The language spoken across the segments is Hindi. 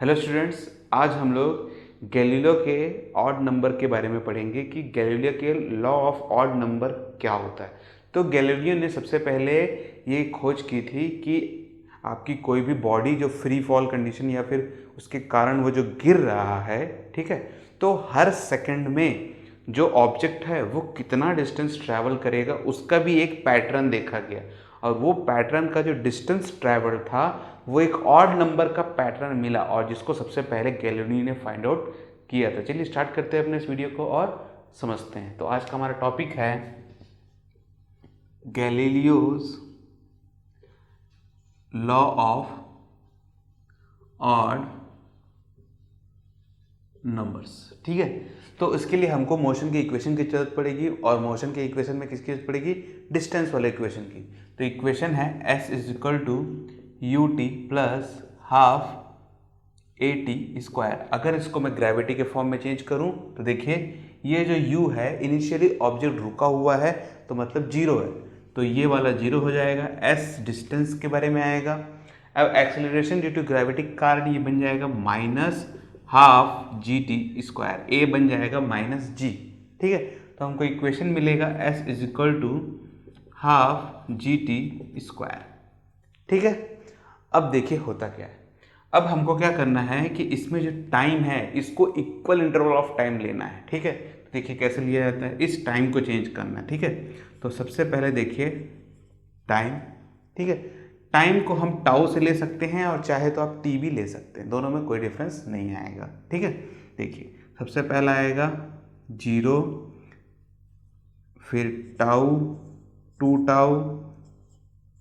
हेलो स्टूडेंट्स, आज हम लोग गैलीलियो के ऑड नंबर के बारे में पढ़ेंगे कि गैलीलियो के लॉ ऑफ ऑड नंबर क्या होता है। तो गैलीलियो ने सबसे पहले ये खोज की थी कि आपकी कोई भी बॉडी जो फ्री फॉल कंडीशन या फिर उसके कारण वो जो गिर रहा है, ठीक है, तो हर सेकंड में जो ऑब्जेक्ट है वो कितना डिस्टेंस ट्रैवल करेगा उसका भी एक पैटर्न देखा गया। और वो पैटर्न का जो डिस्टेंस ट्रैवल था वो एक ऑड नंबर का पैटर्न मिला और जिसको सबसे पहले गैलीलियो ने फाइंड आउट किया था। चलिए स्टार्ट करते हैं अपने इस वीडियो को और समझते हैं। तो आज का हमारा टॉपिक है Galileo's law of odd numbers. ठीक है, तो इसके लिए हमको मोशन की इक्वेशन की जरूरत पड़ेगी और मोशन के इक्वेशन में किसकी जरूरत पड़ेगी? डिस्टेंस वाले इक्वेशन की। तो इक्वेशन है s is equal to U T plus half A T square. अगर इसको मैं ग्रेविटी के फॉर्म में चेंज करूं तो देखिए ये जो u है इनिशियली ऑब्जेक्ट रुका हुआ है तो मतलब जीरो है, तो ये वाला जीरो हो जाएगा। s डिस्टेंस के बारे में आएगा। अब एक्सेलरेशन ड्यू टू ग्रेविटी के कारण ये बन जाएगा minus half G T square, a बन जाएगा माइनस जी। ठीक है, तो हमको इक्वेशन मिलेगा s is equal to half G T square. ठीक है, अब देखिए होता क्या है। अब हमको क्या करना है कि इसमें जो टाइम है इसको इक्वल इंटरवल ऑफ टाइम लेना है। ठीक है, तो देखिए कैसे लिया जाता है, इस टाइम को चेंज करना है। ठीक है, तो सबसे पहले देखिए टाइम। ठीक है, टाइम को हम टाउ से ले सकते हैं और चाहे तो आप टी भी ले सकते हैं, दोनों में कोई डिफरेंस नहीं आएगा। ठीक है, देखिए सबसे पहला आएगा जीरो, फिर tau, two tau,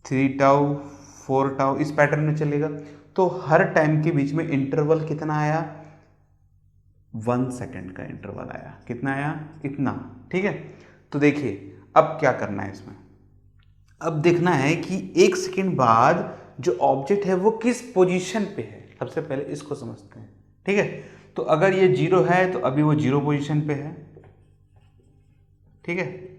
three tau, four tau, इस पैटर्न में चलेगा। तो हर टाइम के बीच में इंटरवल कितना आया? 1 सेकेंड का इंटरवल आया। कितना आया? इतना। ठीक है, तो देखिए अब क्या करना है इसमें, अब देखना है कि 1 सेकेंड बाद जो ऑब्जेक्ट है वो किस पोजीशन पे है। सबसे पहले इसको समझते हैं। ठीक है, तो अगर ये जीरो है तो अभी वो जीरो पोजीशन पे है। ठीक है,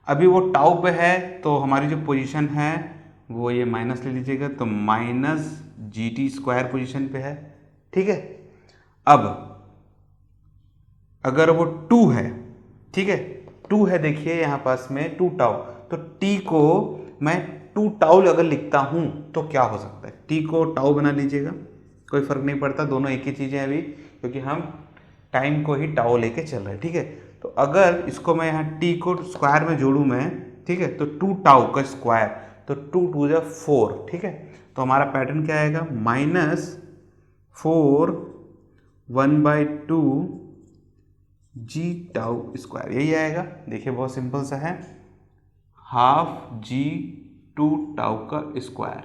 अभी वो टाउ पे है तो हमारी जो पोजीशन है वो ये माइनस ले लीजिएगा, तो minus G T square position पे है। ठीक है, अब अगर वो टू है, ठीक है, टू है, देखिए यहाँ पास में टू टाउ, तो टी को मैं टू टाउ अगर लिखता हूँ तो क्या हो सकता है? टी को टाउ बना लीजिएगा, कोई फर्क नहीं पड़ता, दोनों एक ही चीज़ें हैं अभी, क्योंकि हम टाइम को ही टाउ लेके चल रहे हैं। ठीक है, तो अगर इसको मैं यहाँ टी को स्क्वायर में जोड़ूँ मैं, ठीक है, तो टू टाउ का स्क्वायर, तो टू टू जा फोर। ठीक है, तो हमारा पैटर्न क्या आएगा? Minus four one by two G tau square, यही आएगा। देखिए बहुत सिंपल सा है, हाफ जी टू टाउ का स्क्वायर।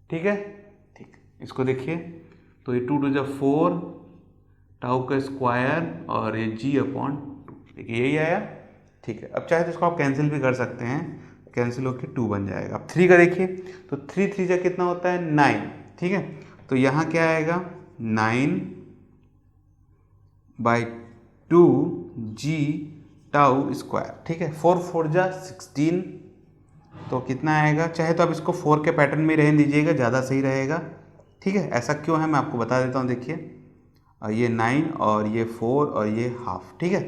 ठीक है, ठीक, इसको देखिए, तो ये टू टू जा फोर, टाउ का स्क्वायर और ये जी अपॉन टू, देखिए यही आया। ठीक है, अब चाहे तो इसको आप कैंसिल भी कर सकते हैं, कैंसिल होकर टू बन जाएगा। अब थ्री का देखिए, तो थ्री थ्री जा कितना होता है? 9। ठीक है, तो यहाँ क्या आएगा? 9 by two G tau square. ठीक है, फोर फोर जा 16, तो कितना आएगा? चाहे तो आप इसको फोर के पैटर्न में रहने दीजिएगा, ज़्यादा सही रहेगा। ठीक है, ऐसा क्यों है मैं आपको बता देता हूँ। देखिए ये 9 और ये 4 और ये हाफ। ठीक है,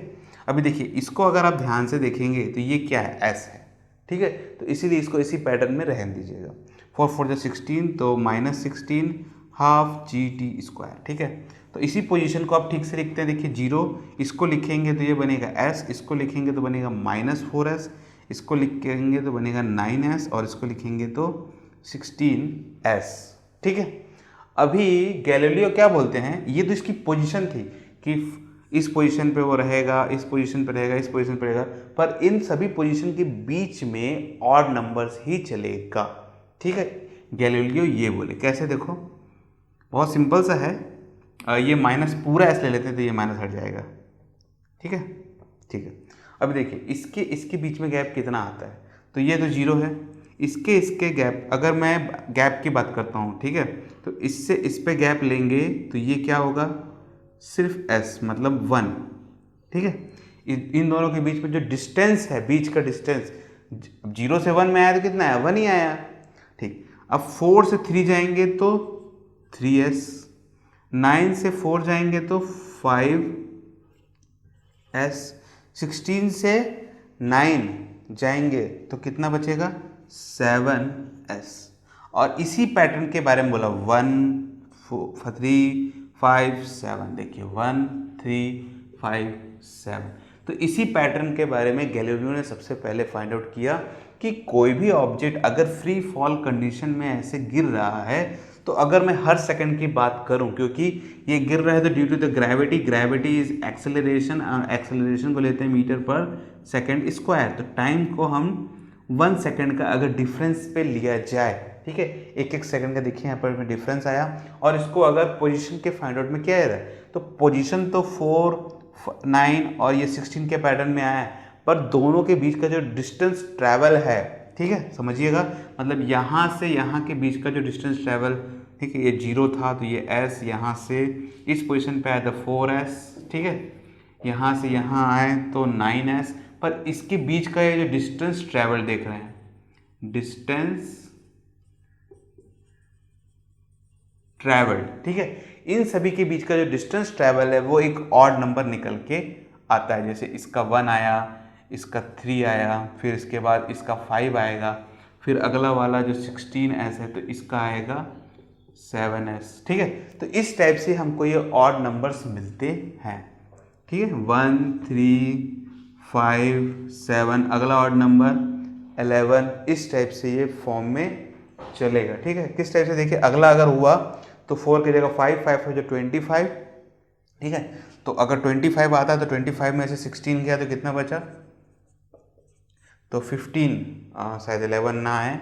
अभी देखिए इसको अगर आप ध्यान से देखेंगे तो ये क्या है? एस है। ठीक है, तो इसीलिए इसको इसी पैटर्न में रहने दीजिएगा। फोर फोर जा 16, तो minus 16 half G T square. ठीक है, तो इसी पोजीशन को आप ठीक से लिखते हैं। देखिए जीरो, इसको लिखेंगे तो ये बनेगा एस, इसको लिखेंगे तो बनेगा माइनस 4s, इसको लिखेंगे तो बनेगा 9s और इसको लिखेंगे तो 16s। ठीक है, अभी गैलीलियो क्या बोलते हैं, ये तो इसकी पोजीशन थी कि इस पोजीशन पे वो रहेगा, इस पोजीशन पे रहेगा, इस पोजीशन पे रहेगा, पर इन सभी पोजीशन के बीच में ऑड नंबर्स ही चलेगा। ठीक है, गैलीलियो ये बोले। कैसे? देखो बहुत सिंपल सा है, ये माइनस पूरा एस ले लेते हैं तो ये माइनस हट जाएगा। ठीक है, ठीक है, अब देखिए इसके इसके बीच में गैप कितना आता है, तो ये तो जीरो है, इसके इसके गैप, अगर मैं गैप की बात करता हूँ, ठीक है, तो इससे इस पे गैप लेंगे तो ये क्या होगा? सिर्फ एस, मतलब 1। ठीक है, इन दोनों के बीच में जो डिस्टेंस है, बीच का डिस्टेंस, जीरो से 1 में आया तो कितना आया? 1 ही आया। ठीक, अब 4 से 3 जाएंगे तो 3s, 9 से 4 जाएंगे तो 5s, 16 से 9 जाएंगे तो कितना बचेगा 7s। और इसी पैटर्न के बारे में बोला 1 3 5 7, देखिए 1 3 5 7। तो इसी पैटर्न के बारे में गैलीलियो ने सबसे पहले फाइंड आउट किया कि कोई भी ऑब्जेक्ट अगर फ्री फॉल कंडीशन में ऐसे गिर रहा है, तो अगर मैं हर सेकंड की बात करूं, क्योंकि ये गिर रहा है तो due to the gravity, gravity is acceleration, acceleration को लेते हैं मीटर पर सेकंड स्क्वायर। तो टाइम को हम 1 सेकंड का अगर डिफरेंस पे लिया जाए, ठीक है, एक एक सेकंड का देखिए यहाँ पर डिफरेंस आया, और इसको अगर पोजीशन के फाइंड आउट में किया जा रहा है तो पोजीशन तो 4 9 और ये 16 के पैटर्न में आया है, पर दोनों के बीच का जो डिस्टेंस ट्रैवल है, ठीक है, समझिएगा, मतलब यहाँ से यहाँ के बीच का जो डिस्टेंस ट्रैवल, ठीक है, ये 0 था तो ये s यहाँ से इस पोजीशन पे आया था 4s, ठीक है, यहाँ से यहाँ आए तो 9s, पर इसके बीच का ये जो डिस्टेंस ट्रैवल देख रहे हैं, डिस्टेंस ट्रैवल्ड, ठीक है, इन सभी के बीच का जो डिस्टेंस ट्रैवल है वो एक ऑड नंबर निकल के आता है। जैसे इसका 1 आया, इसका 3 आया, फिर इसके बाद इसका 5 आएगा, फिर अगला वाला जो 16s है तो इसका आएगा 7s, ठीक है। तो इस टाइप से हमको ये ऑड नंबर्स मिलते हैं, ठीक है, 1 3 5 7, अगला ऑड नंबर 11, इस टाइप से ये फॉर्म में चलेगा, ठीक है। किस टाइप से, देखिए अगला अगर हुआ तो 4 की जगह 5 5 हो जो 25, ठीक है, तो अगर 25 आता है तो 25 में से 16 गया तो कितना बचा, तो 15, शायद 11 ना है,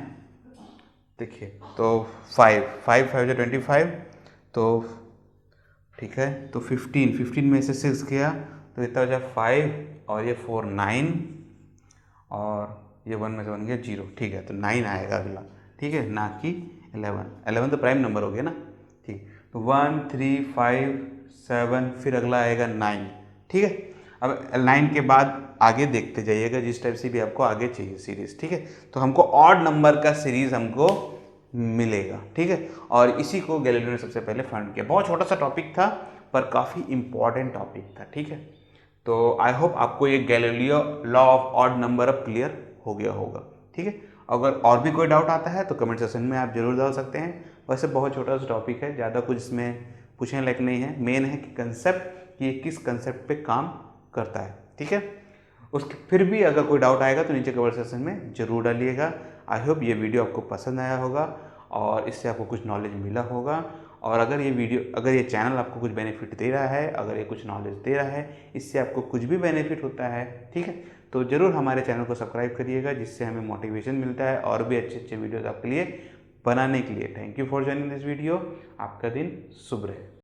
देखिए, तो 5 5 5 जो 25, तो ठीक है, तो 15 में से 6 गया तो इतना बचा 5 और ये 4 9 और ये 1 में से 1 गया 0, ठीक है, तो 9 आएगा अगला, ठीक है, ना कि 11 तो प्राइम नंबर हो गया ना, ठीक, तो 1 3 5 7, फिर अगला आएगा 9, ठीक है। अब 9 के बाद आगे देखते जाइएगा जिस टाइप से भी आपको आगे चाहिए सीरीज, ठीक है, तो हमको ऑड नंबर का सीरीज हमको मिलेगा, ठीक है, और इसी को गैलीलियो ने सबसे पहले फाइंड किया। बहुत छोटा सा टॉपिक था पर काफ़ी इंपॉर्टेंट टॉपिक था, ठीक है। तो आई होप आपको ये Galileo law of odd number अब क्लियर हो गया होगा, ठीक है। अगर और भी कोई डाउट आता है तो कमेंट सेक्शन में आप जरूर डाल सकते हैं। वैसे बहुत छोटा सा टॉपिक है, ज़्यादा कुछ इसमें पूछने लायक नहीं है, मेन है कि कंसेप्ट, कि ये किस कंसेप्ट पे काम करता है, ठीक है। उसके फिर भी अगर कोई डाउट आएगा तो नीचे कमेंट सेक्शन में जरूर डालिएगा। आई होप ये वीडियो आपको पसंद आया होगा और इससे आपको कुछ नॉलेज मिला होगा, और अगर ये चैनल आपको कुछ बेनिफिट दे रहा है, अगर ये कुछ नॉलेज दे रहा है, इससे आपको कुछ भी बेनिफिट होता है, ठीक है, तो ज़रूर हमारे चैनल को सब्सक्राइब करिएगा, जिससे हमें मोटिवेशन मिलता है और भी अच्छे अच्छे वीडियोज़ आपके लिए बनाने के लिए। Thank you for joining this video. आपका दिन शुभ रहे।